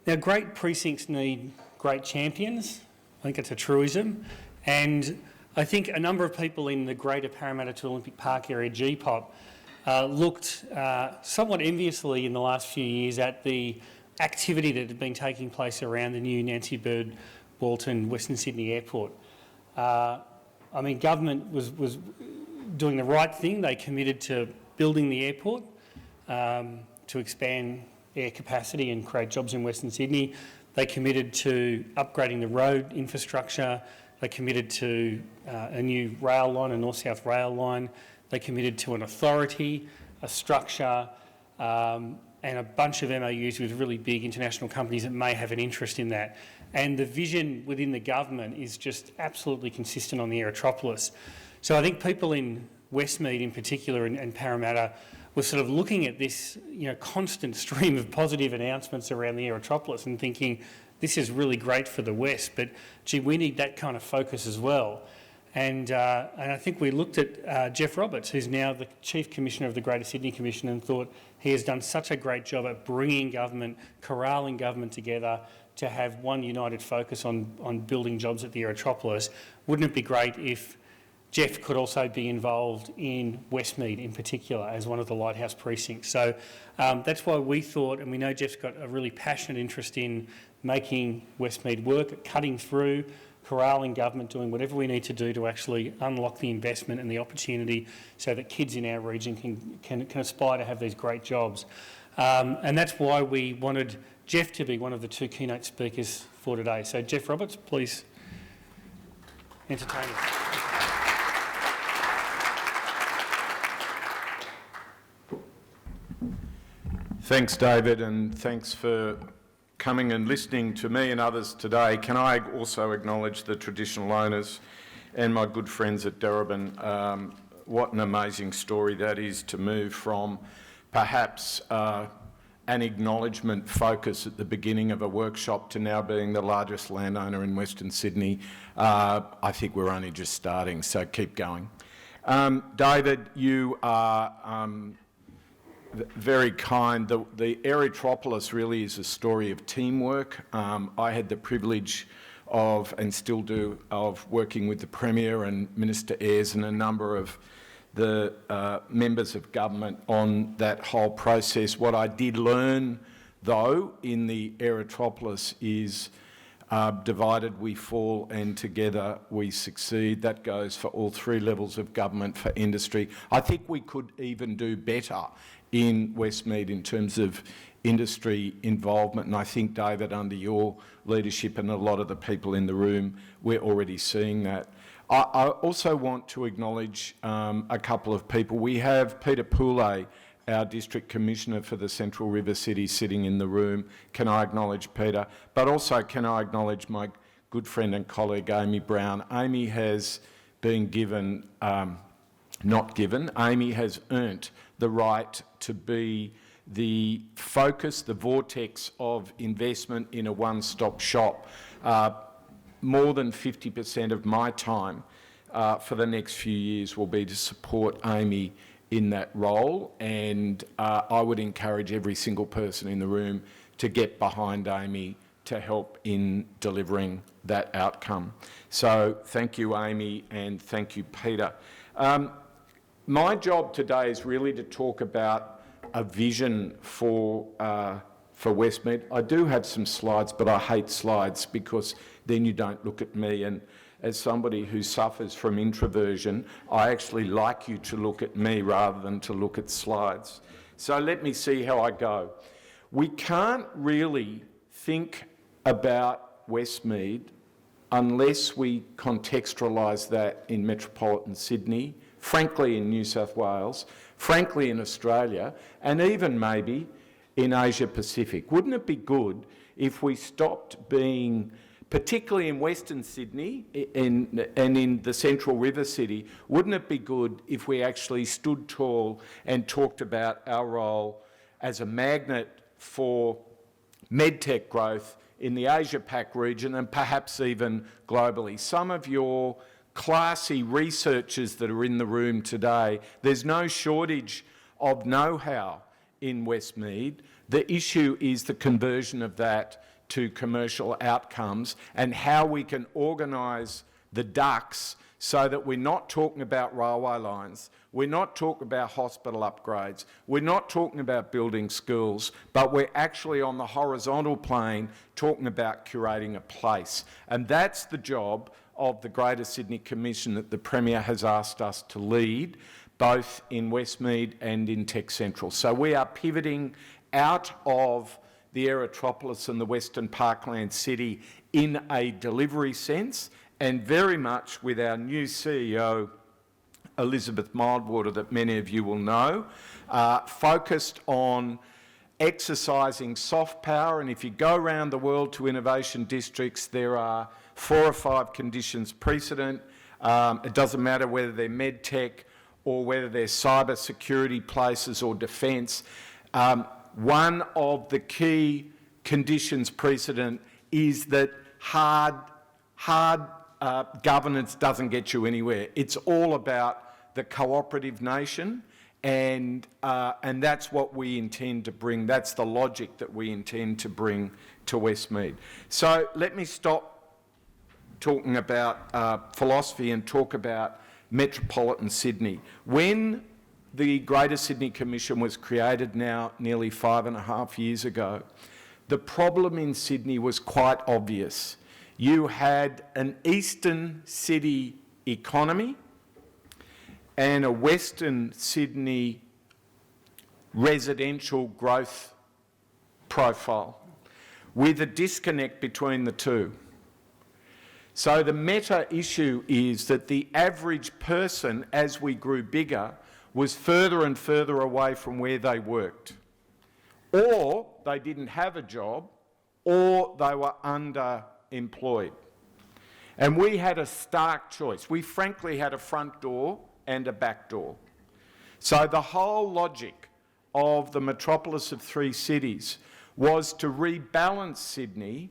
Now, great precincts need great champions. I think it's a truism. And I think a number of people in the greater Parramatta to Olympic Park area, GPOP, looked somewhat enviously in the last few years at the activity that had been taking place around the new Nancy Bird Walton Western Sydney Airport. I mean, government was doing the right thing. They committed to building the airport to expand air capacity and create jobs in Western Sydney. They committed to upgrading the road infrastructure. They committed to a new rail line, a north-south rail line. They committed to an authority, a structure, and a bunch of MOUs with really big international companies that may have an interest in that. And the vision within the government is just absolutely consistent on the Aerotropolis. So I think people in Westmead in particular and Parramatta were sort of looking at this, constant stream of positive announcements around the Aerotropolis and thinking, this is really great for the West, but gee, we need that kind of focus as well. And I think we looked at Geoff Roberts, who's now the Chief Commissioner of the Greater Sydney Commission, and thought he has done such a great job at bringing government, corralling government together to have one united focus on building jobs at the Aerotropolis. Wouldn't it be great if Geoff could also be involved in Westmead in particular as one of the lighthouse precincts? So that's why we thought, and we know Geoff's got a really passionate interest in making Westmead work, cutting through, corralling government, doing whatever we need to do to actually unlock the investment and the opportunity so that kids in our region can aspire to have these great jobs. And that's why we wanted Geoff to be one of the two keynote speakers for today. So Geoff Roberts, please entertain us. Thanks, David, and thanks for coming and listening to me and others today. Can I also acknowledge the traditional owners and my good friends at Darebin? What an amazing story that is, to move from perhaps an acknowledgement focus at the beginning of a workshop to now being the largest landowner in Western Sydney. I think we're only just starting, so keep going. David, you are very kind. The Aerotropolis really is a story of teamwork. I had the privilege of, and still do, of working with the Premier and Minister Ayres and a number of the members of government on that whole process. What I did learn, though, in the Aerotropolis is divided we fall and together we succeed. That goes for all three levels of government, for industry. I think we could even do better in Westmead in terms of industry involvement, and I think, David, under your leadership and a lot of the people in the room, we're already seeing that. I also want to acknowledge a couple of people. We have Peter Poulet, our District Commissioner for the Central River City, sitting in the room. Can I acknowledge Peter? But also can I acknowledge my good friend and colleague Amy Brown. Amy has been given, Amy has earned the right to be the focus, the vortex of investment in a one-stop shop. More than 50% of my time for the next few years will be to support Amy in that role, and I would encourage every single person in the room to get behind Amy to help in delivering that outcome. So thank you, Amy, and thank you, Peter. My job today is really to talk about a vision for Westmead. I do have some slides, but I hate slides because then you don't look at me, and as somebody who suffers from introversion, I actually like you to look at me rather than to look at slides. So let me see how I go. We can't really think about Westmead unless we contextualise that in metropolitan Sydney, frankly in New South Wales, frankly in Australia, and even maybe in Asia Pacific. Wouldn't it be good if we stopped being, particularly in Western Sydney and in the Central River City, wouldn't it be good if we actually stood tall and talked about our role as a magnet for medtech growth in the Asia-Pac region and perhaps even globally? Some of your classy researchers that are in the room today, there's no shortage of know-how in Westmead, The issue is the conversion of that to commercial outcomes and how we can organise the ducts so that we're not talking about railway lines, we're not talking about hospital upgrades, we're not talking about building schools, but we're actually on the horizontal plane talking about curating a place. And that's the job of the Greater Sydney Commission that the Premier has asked us to lead, both in Westmead and in Tech Central. So we are pivoting out of the Aerotropolis and the Western Parkland City in a delivery sense, and very much with our new CEO, Elizabeth Mildwater, that many of you will know, focused on exercising soft power. And if you go around the world to innovation districts, there are 4 or 5 conditions precedent. It doesn't matter whether they're med tech or whether they're cyber security places or defence. One of the key conditions precedent is that hard governance doesn't get you anywhere. It's all about the cooperative nation, and that's what we intend to bring. That's the logic that we intend to bring to Westmead. So let me stop talking about philosophy and talk about metropolitan Sydney. When the Greater Sydney Commission was created now nearly 5.5 years ago, the problem in Sydney was quite obvious. You had an eastern city economy and a western Sydney residential growth profile with a disconnect between the two. So the meta issue is that the average person, as we grew bigger, was further and further away from where they worked. Or they didn't have a job, or they were underemployed. And we had a stark choice. We frankly had a front door and a back door. So the whole logic of the metropolis of 3 cities was to rebalance Sydney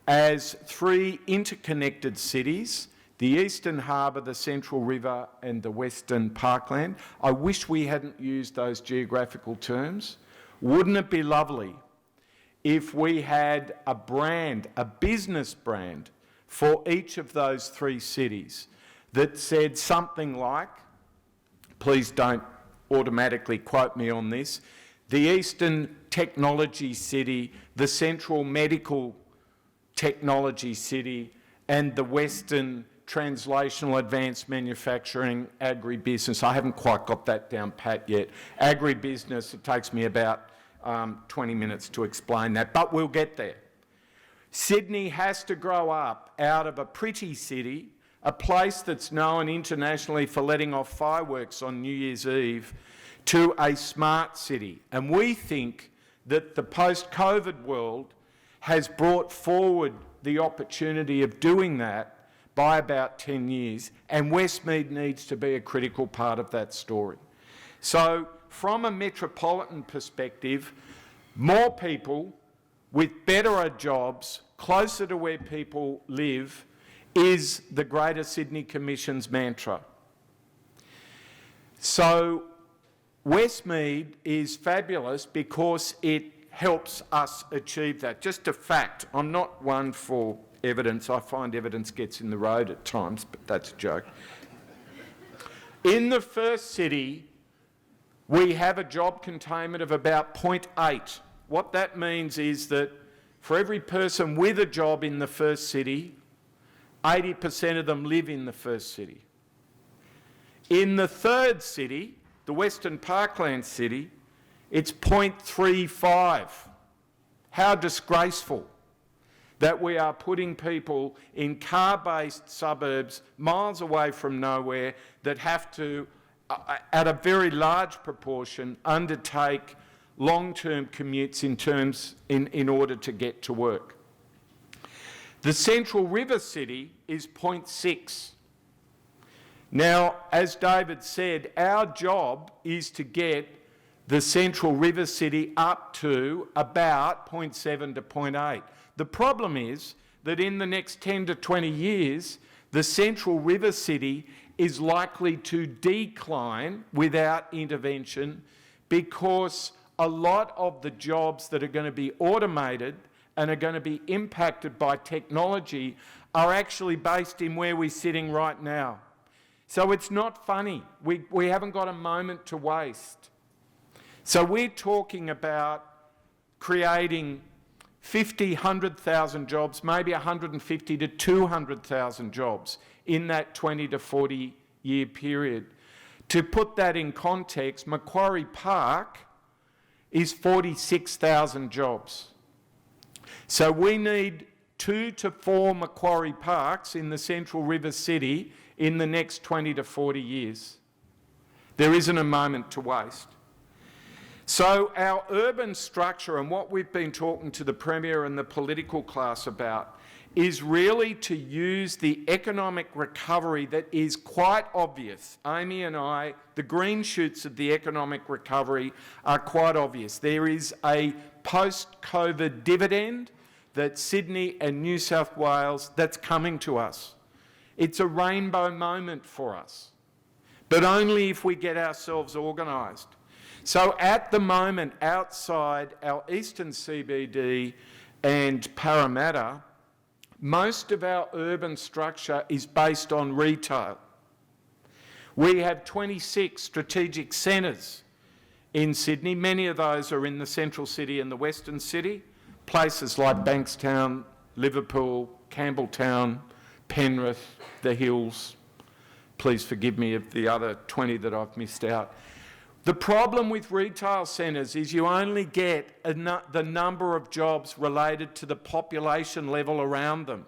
as 3 interconnected cities, the Eastern Harbour, the Central River and the Western Parkland. I wish we hadn't used those geographical terms. Wouldn't it be lovely if we had a brand, a business brand, for each of those 3 cities that said something like, please don't automatically quote me on this, the Eastern Technology City, the Central Medical Technology City, and the Western Translational Advanced Manufacturing Agribusiness. I haven't quite got that down pat yet. Agribusiness, it takes me about 20 minutes to explain that, but we'll get there. Sydney has to grow up out of a pretty city, a place that's known internationally for letting off fireworks on New Year's Eve, to a smart city. And we think that the post-COVID world has brought forward the opportunity of doing that by about 10 years, and Westmead needs to be a critical part of that story. So from a metropolitan perspective, more people with better jobs closer to where people live is the Greater Sydney Commission's mantra. So Westmead is fabulous because it helps us achieve that. Just a fact, I'm not one for evidence. I find evidence gets in the road at times, but that's a joke. In the first city, we have a job containment of about 0.8. What that means is that for every person with a job in the first city, 80% of them live in the first city. In the third city, the Western Parkland City, it's 0.35. How disgraceful that we are putting people in car-based suburbs miles away from nowhere that have to, at a very large proportion, undertake long-term commutes in order to get to work. The Central River City is 0.6. Now, as David said, our job is to get the Central River City up to about 0.7 to 0.8. The problem is that in the next 10 to 20 years, the Central River City is likely to decline without intervention because a lot of the jobs that are going to be automated and are going to be impacted by technology are actually based in where we're sitting right now. So it's not funny. We haven't got a moment to waste. So we're talking about creating 50, 100,000 jobs, maybe 150 to 200,000 jobs in that 20 to 40 year period. To put that in context, Macquarie Park is 46,000 jobs. So we need 2 to 4 Macquarie Parks in the Central River City in the next 20 to 40 years. There isn't a moment to waste. So our urban structure, and what we've been talking to the Premier and the political class about, is really to use the economic recovery that is quite obvious. Amy and I, the green shoots of the economic recovery are quite obvious. There is a post-COVID dividend that Sydney and New South Wales, that's coming to us. It's a rainbow moment for us, but only if we get ourselves organised. So at the moment, outside our eastern CBD and Parramatta, most of our urban structure is based on retail. We have 26 strategic centres in Sydney. Many of those are in the central city and the western city. Places like Bankstown, Liverpool, Campbelltown, Penrith, the Hills. Please forgive me of the other 20 that I've missed out. The problem with retail centres is you only get the number of jobs related to the population level around them.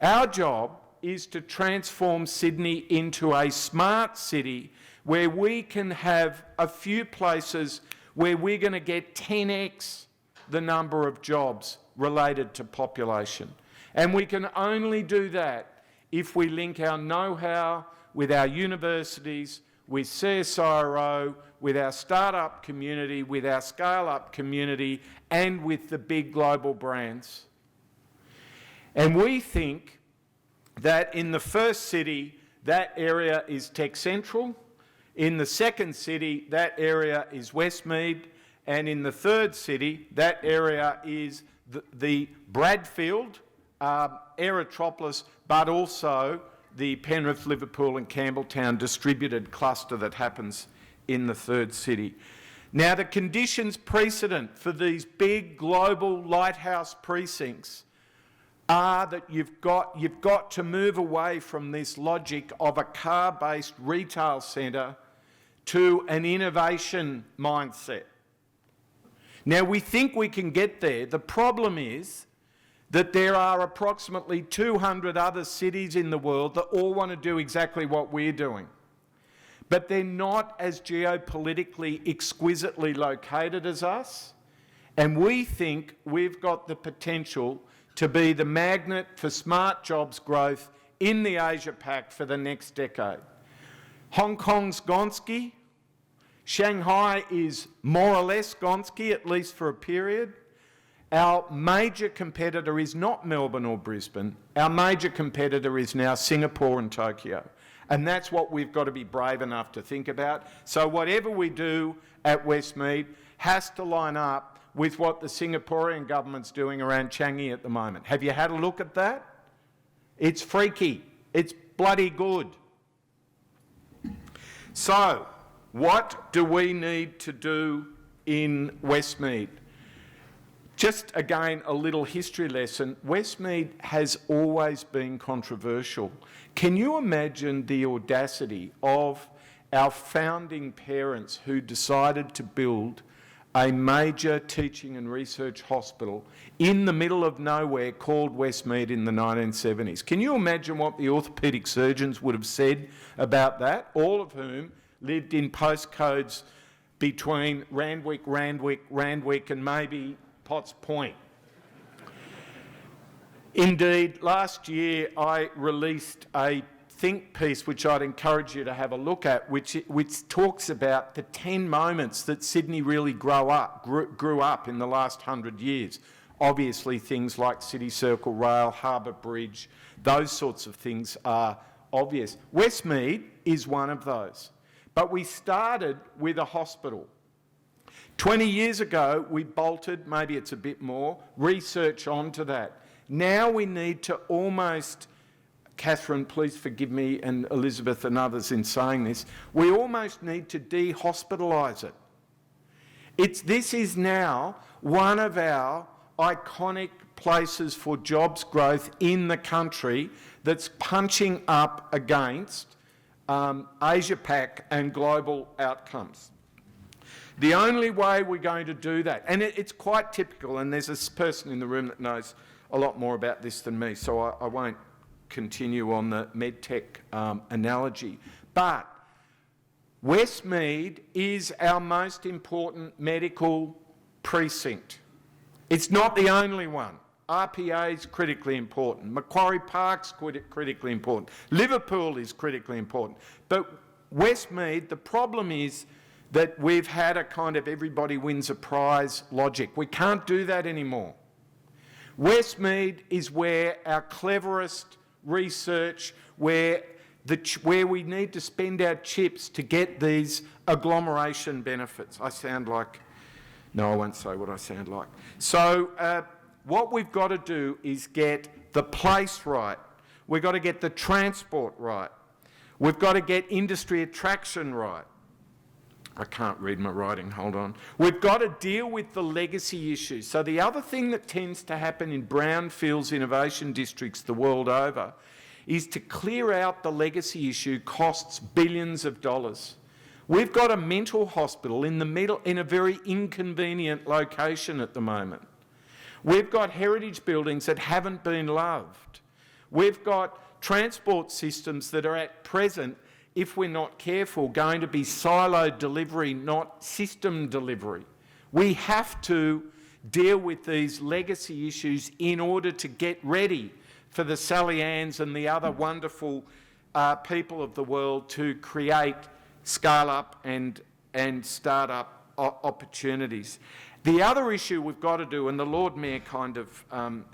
Our job is to transform Sydney into a smart city where we can have a few places where we're going to get 10x the number of jobs related to population. And we can only do that if we link our know-how with our universities, with CSIRO, with our startup community, with our scale-up community, and with the big global brands. And we think that in the first city, that area is Tech Central. In the second city, that area is Westmead. And in the third city, that area is the Bradfield, Aerotropolis, but also the Penrith, Liverpool and Campbelltown distributed cluster that happens in the third city. Now, the conditions precedent for these big global lighthouse precincts are that you've got to move away from this logic of a car-based retail centre to an innovation mindset. Now, we think we can get there. The problem is that there are approximately 200 other cities in the world that all want to do exactly what we're doing. But they're not as geopolitically exquisitely located as us. And we think we've got the potential to be the magnet for smart jobs growth in the Asia Pac for the next decade. Hong Kong's Gonski. Shanghai is more or less Gonski, at least for a period. Our major competitor is not Melbourne or Brisbane. Our major competitor is now Singapore and Tokyo. And that's what we've got to be brave enough to think about. So whatever we do at Westmead has to line up with what the Singaporean government's doing around Changi at the moment. Have you had a look at that? It's freaky. It's bloody good. So, what do we need to do in Westmead? Just again, a little history lesson. Westmead has always been controversial. Can you imagine the audacity of our founding parents who decided to build a major teaching and research hospital in the middle of nowhere called Westmead in the 1970s? Can you imagine what the orthopaedic surgeons would have said about that, all of whom lived in postcodes between Randwick, and maybe Potts Point? Indeed, last year I released a think piece which I'd encourage you to have a look at, which talks about the 10 moments that Sydney really grew up in the last 100 years. Obviously things like City Circle Rail, Harbour Bridge, those sorts of things are obvious. Westmead is one of those. But we started with a hospital. 20 years ago, we bolted, maybe it's a bit more, research onto that. Now we need to almost, Catherine, please forgive me, and Elizabeth and others in saying this, we almost need to de-hospitalise it. This is now one of our iconic places for jobs growth in the country that's punching up against Asia-Pac and global outcomes. The only way we're going to do that, and it's quite typical, and there's this person in the room that knows a lot more about this than me, so I won't continue on the medtech analogy, but Westmead is our most important medical precinct. It's not the only one. RPA is critically important. Macquarie Park's critically important. Liverpool is critically important. But Westmead, the problem is that we've had a kind of everybody wins a prize logic. We can't do that anymore. Westmead is where our cleverest research, where we need to spend our chips to get these agglomeration benefits. I sound like... No, I won't say what I sound like. So what we've got to do is get the place right. We've got to get the transport right. We've got to get industry attraction right. I can't read my writing, hold on. We've got to deal with the legacy issues. So the other thing that tends to happen in brownfields innovation districts the world over is to clear out the legacy issue costs billions of dollars. We've got a mental hospital in the middle, in a very inconvenient location at the moment. We've got heritage buildings that haven't been loved. We've got transport systems that are at present, if we're not careful, going to be siloed delivery, not system delivery. We have to deal with these legacy issues in order to get ready for the Sally Anns and the other wonderful people of the world to create scale-up and start-up opportunities. The other issue we've got to do, and the Lord Mayor kind of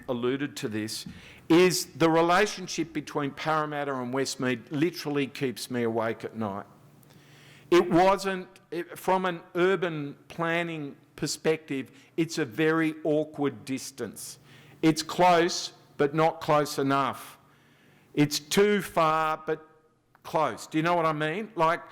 alluded to this, is the relationship between Parramatta and Westmead literally keeps me awake at night. From an urban planning perspective, it's a very awkward distance. It's close, but not close enough. It's too far, but close. Do you know what I mean? Like,